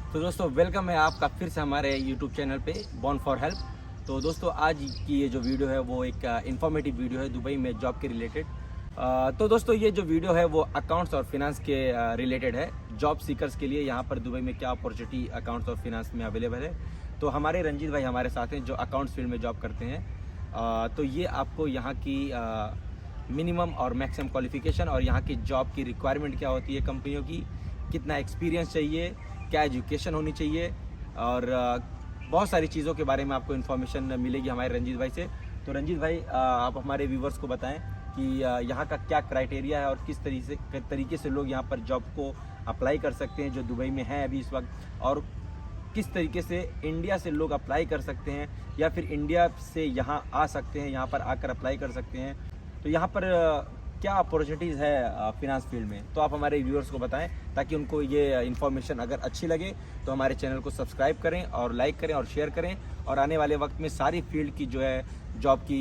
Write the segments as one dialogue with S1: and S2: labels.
S1: तो दोस्तों वेलकम है आपका फिर से हमारे यूट्यूब चैनल पे बॉर्न फॉर हेल्प। तो दोस्तों आज की ये जो वीडियो है वो एक इन्फॉर्मेटिव वीडियो है दुबई में जॉब के रिलेटेड। तो दोस्तों ये जो वीडियो है वो अकाउंट्स और फिनांस के रिलेटेड है। जॉब सीकर्स के लिए यहाँ पर दुबई में क्या अपॉर्चुनिटी अकाउंट्स और फिनांस में अवेलेबल है। तो हमारे रंजीत भाई हमारे साथ हैं जो अकाउंट्स फील्ड में जॉब करते हैं। तो ये आपको यहाँ की मिनिमम और मैक्सिमम क्वालिफिकेशन और यहाँ की जॉब की रिक्वायरमेंट क्या होती है, कंपनियों की कितना एक्सपीरियंस चाहिए, क्या एजुकेशन होनी चाहिए और बहुत सारी चीज़ों के बारे में आपको इन्फॉर्मेशन मिलेगी हमारे रंजीत भाई से। तो रंजीत भाई आप हमारे व्यूवर्स को बताएं कि यहाँ का क्या क्राइटेरिया है और किस तरीके से लोग यहाँ पर जॉब को अप्लाई कर सकते हैं जो दुबई में है अभी इस वक्त, और किस तरीके से इंडिया से लोग अप्लाई कर सकते हैं या फिर इंडिया से यहाँ आ सकते हैं, यहाँ पर आकर अप्लाई कर सकते हैं। तो यहाँ पर क्या अपॉर्चुनिटीज़ है फिनांस फील्ड में, तो आप हमारे व्यूअर्स को बताएं ताकि उनको ये इन्फॉर्मेशन अगर अच्छी लगे तो हमारे चैनल को सब्सक्राइब करें और लाइक करें और शेयर करें। और आने वाले वक्त में सारी फील्ड की जो है जॉब की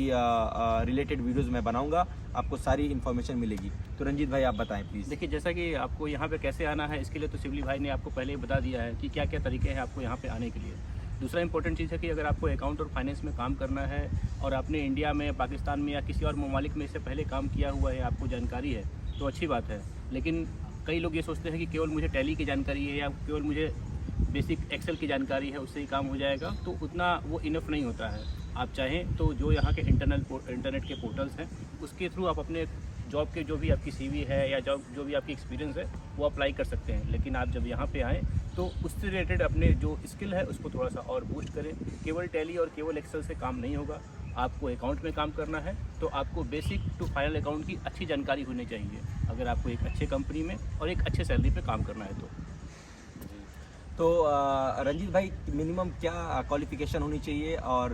S1: रिलेटेड वीडियोज़ मैं बनाऊंगा, आपको सारी इन्फॉर्मेशन मिलेगी। तो रंजीत भाई आप बताएं प्लीज़।
S2: देखिए, जैसा कि आपको यहाँ पे कैसे आना है इसके लिए तो शिवली भाई ने आपको पहले ही बता दिया है कि क्या क्या तरीके हैं आपको यहाँ पे आने के लिए। दूसरा इंपॉर्टेंट चीज़ है कि अगर आपको अकाउंट और फाइनेंस में काम करना है और आपने इंडिया में, पाकिस्तान में या किसी और ममालिक में इससे पहले काम किया हुआ है, आपको जानकारी है, तो अच्छी बात है। लेकिन कई लोग ये सोचते हैं कि केवल मुझे टैली की जानकारी है या केवल मुझे बेसिक एक्सेल की जानकारी है उससे ही काम हो जाएगा, तो उतना वो इनफ नहीं होता है। आप चाहें तो जो यहाँ के इंटरनेट के पोर्टल्स हैं उसके थ्रू आप अपने जॉब के जो भी आपकी सीवी है या जॉब जो भी आपकी एक्सपीरियंस है वो अप्लाई कर सकते हैं। लेकिन आप जब यहाँ पे आएँ तो उससे रिलेटेड अपने जो स्किल है उसको थोड़ा सा और बूस्ट करें। केवल टैली और केवल एक्सेल से काम नहीं होगा। आपको अकाउंट में काम करना है तो आपको बेसिक टू फाइनल अकाउंट की अच्छी जानकारी होनी चाहिए अगर आपको एक अच्छे कंपनी में और एक अच्छे सैलरी पे काम करना है
S1: तो रंजीत भाई मिनिमम क्या क्वालिफिकेशन होनी चाहिए और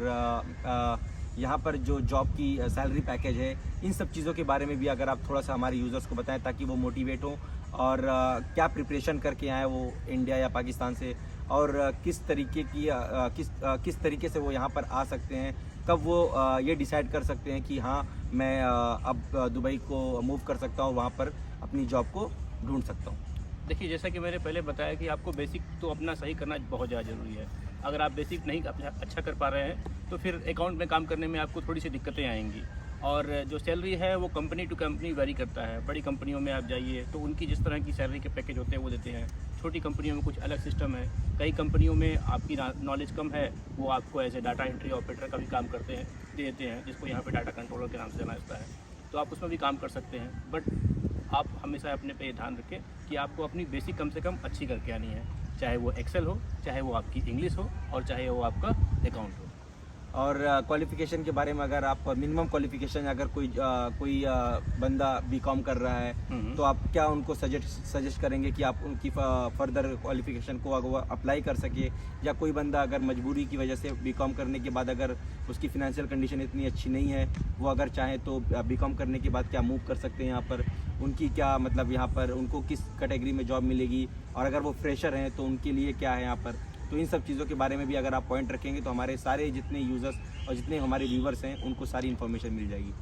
S1: यहाँ पर जो जॉब की सैलरी पैकेज है, इन सब चीज़ों के बारे में भी अगर आप थोड़ा सा हमारे यूज़र्स को बताएं ताकि वो मोटिवेट हों और क्या प्रिपरेशन करके आए वो इंडिया या पाकिस्तान से, और किस किस तरीके से वो यहाँ पर आ सकते हैं, कब वो ये डिसाइड कर सकते हैं कि हाँ मैं अब दुबई को मूव कर सकता हूँ, वहाँ पर अपनी जॉब को ढूंढ सकता हूँ।
S2: देखिए, जैसा कि मैंने पहले बताया कि आपको बेसिक तो अपना सही करना बहुत ज़्यादा ज़रूरी है। अगर आप बेसिक नहीं अच्छा कर पा रहे हैं तो फिर अकाउंट में काम करने में आपको थोड़ी सी दिक्कतें आएंगी। और जो सैलरी है वो कंपनी टू कंपनी वेरी करता है। बड़ी कंपनियों में आप जाइए तो उनकी जिस तरह की सैलरी के पैकेज होते हैं वो देते हैं। छोटी कंपनियों में कुछ अलग सिस्टम है। कई कंपनियों में आपकी नॉलेज कम है, वो आपको as a data entry operator का भी काम दे देते हैं, जिसको यहाँ पे डाटा कंट्रोलर के नाम से जाना जाता है। तो आप उसमें भी काम कर सकते हैं। बट आप हमेशा अपने पे ध्यान रखें कि आपको अपनी बेसिक कम से कम अच्छी करके आनी है, चाहे वो एक्सेल हो, चाहे वो आपकी इंग्लिश हो और चाहे वो आपका अकाउंट हो।
S1: और क्वालिफ़िकेशन के बारे में अगर आप मिनिमम क्वालिफ़िकेशन अगर कोई बंदा बीकॉम कर रहा है तो आप क्या उनको सजेस्ट करेंगे कि आप उनकी फर्दर क्वालिफ़िकेशन को अगर वो अप्लाई कर सके, या कोई बंदा अगर मजबूरी की वजह से बीकॉम करने के बाद अगर उसकी फ़िनेंशियल कंडीशन इतनी अच्छी नहीं है, वो अगर चाहे तो बीकॉम करने के बाद क्या मूव कर सकते हैं यहाँ पर, उनकी क्या मतलब यहाँ पर उनको किस कैटेगरी में जॉब मिलेगी, और अगर वो फ्रेशर हैं तो उनके लिए क्या है यहाँ पर। तो इन सब चीज़ों के बारे में भी अगर आप पॉइंट रखेंगे तो हमारे सारे जितने यूज़र्स और जितने हमारे व्यूवर्स हैं उनको सारी इन्फॉर्मेशन मिल जाएगी।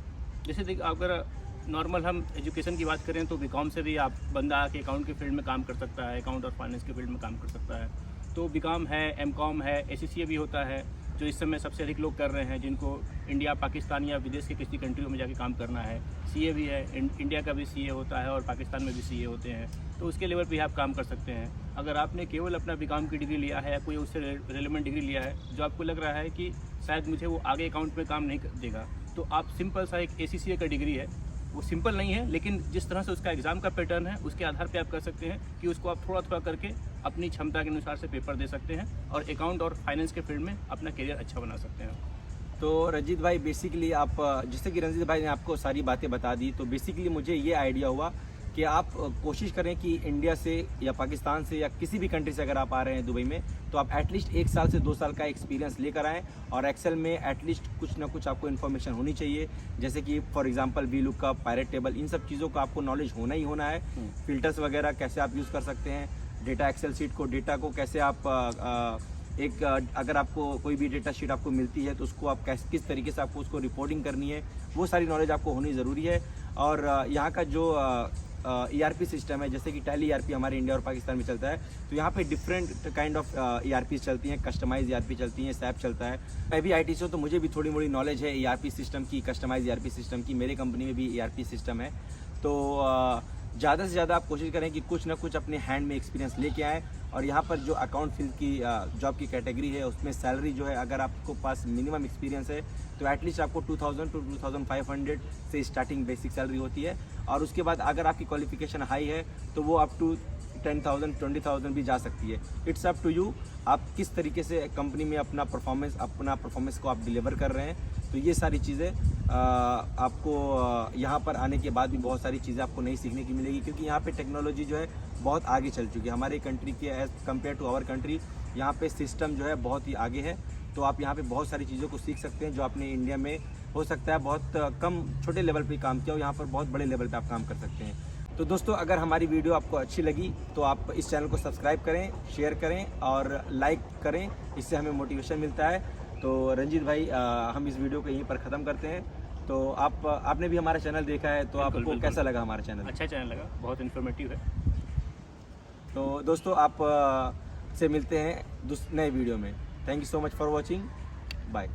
S2: जैसे देखिए, अगर नॉर्मल हम एजुकेशन की बात करें तो बीकॉम से भी आप बंदा आके अकाउंट के फील्ड में काम कर सकता है, अकाउंट और फाइनेंस के फील्ड में काम कर सकता है। तो बीकॉम है, एमकॉम है, एसीसीए भी होता है जो इस समय सबसे अधिक लोग कर रहे हैं, जिनको इंडिया, पाकिस्तान या विदेश के किसी कंट्रियों में जाके काम करना है। सीए भी है, इंडिया का भी सीए होता है और पाकिस्तान में भी सीए होते हैं, तो उसके लेवल पे आप काम कर सकते हैं। अगर आपने केवल अपना बीकॉम की डिग्री लिया है या कोई उससे रेलेवेंट डिग्री लिया है जो आपको लग रहा है कि शायद मुझे वो आगे अकाउंट में काम नहीं देगा, तो आप सिंपल सा एक एसीसीए का डिग्री है, वो सिंपल नहीं है लेकिन जिस तरह से उसका एग्ज़ाम का पैटर्न है उसके आधार पे आप कर सकते हैं कि उसको आप थोड़ा थोड़ा करके अपनी क्षमता के अनुसार से पेपर दे सकते हैं और अकाउंट और फाइनेंस के फील्ड में अपना करियर अच्छा बना सकते हैं।
S1: तो रंजीत भाई बेसिकली आप जैसे कि रंजीत भाई ने आपको सारी बातें बता दी, तो बेसिकली मुझे ये आइडिया हुआ कि आप कोशिश करें कि इंडिया से या पाकिस्तान से या किसी भी कंट्री से अगर आप आ रहे हैं दुबई में तो आप एटलीस्ट 1 साल से 2 साल का एक्सपीरियंस लेकर आएँ, और एक्सेल में एटलीस्ट कुछ ना कुछ आपको इन्फॉर्मेशन होनी चाहिए, जैसे कि for example we look up, pirate table, इन सब चीज़ों का आपको नॉलेज होना ही होना है। फिल्टर्स वगैरह कैसे आप यूज़ कर सकते हैं, डेटा एक्सेल शीट को, डेटा को कैसे आप अगर आपको कोई भी डेटा शीट आपको मिलती है तो उसको आप किस तरीके से आपको उसको रिपोर्टिंग करनी है, वो सारी नॉलेज आपको होनी ज़रूरी है। और यहाँ का जो ERP सिस्टम है, जैसे कि टैली ERP हमारे इंडिया और पाकिस्तान में चलता है, तो यहाँ पे डिफरेंट काइंड ऑफ ERP चलती हैं, कस्टमाइज ERP चलती हैं, SAP चलता है। मैं भी IT से हूँ तो मुझे भी थोड़ी मोड़ी नॉलेज है ERP सिस्टम की, कस्टमाइज ERP सिस्टम की। मेरे कंपनी में भी ERP सिस्टम है। तो ज़्यादा से ज़्यादा आप कोशिश करें कि कुछ ना कुछ अपने हैंड में एक्सपीरियंस लेके आएँ। और यहाँ पर जो अकाउंट फील्ड की जॉब की कैटेगरी है, उसमें सैलरी जो है, अगर आपको पास मिनिमम एक्सपीरियंस है तो एटलीस्ट आपको 2000 टू 2500 से स्टार्टिंग बेसिक सैलरी होती है। और उसके बाद अगर आपकी क्वालिफिकेशन हाई है तो वो अप टू 10,000 20,000 भी जा सकती है। इट्स अप टू यू, आप किस तरीके से कंपनी में अपना परफॉर्मेंस को आप डिलीवर कर रहे हैं। तो ये सारी चीज़ें आपको यहाँ पर आने के बाद भी बहुत सारी चीज़ें आपको नई सीखने की मिलेगी, क्योंकि यहाँ पे टेक्नोलॉजी जो है बहुत आगे चल चुकी है हमारे कंट्री के as compared to our country. यहाँ पे सिस्टम जो है बहुत ही आगे है। तो आप यहाँ पे बहुत सारी चीज़ों को सीख सकते हैं जो आपने इंडिया में हो सकता है बहुत कम छोटे लेवल पे काम किया हो, यहाँ पर बहुत बड़े लेवल पे आप काम कर सकते हैं। तो दोस्तों, अगर हमारी वीडियो आपको अच्छी लगी तो आप इस चैनल को सब्सक्राइब करें, शेयर करें और लाइक करें, इससे हमें मोटिवेशन मिलता है। तो रंजीत भाई, हम इस वीडियो को यहीं पर ख़त्म करते हैं। तो आपने भी हमारा चैनल देखा है, तो
S2: बिल्कुल,
S1: आपको
S2: बिल्कुल।
S1: कैसा लगा हमारा चैनल?
S2: अच्छा चैनल लगा, बहुत इन्फॉर्मेटिव है।
S1: तो दोस्तों, आप से मिलते हैं नए वीडियो में। Thank you so much for watching. Bye.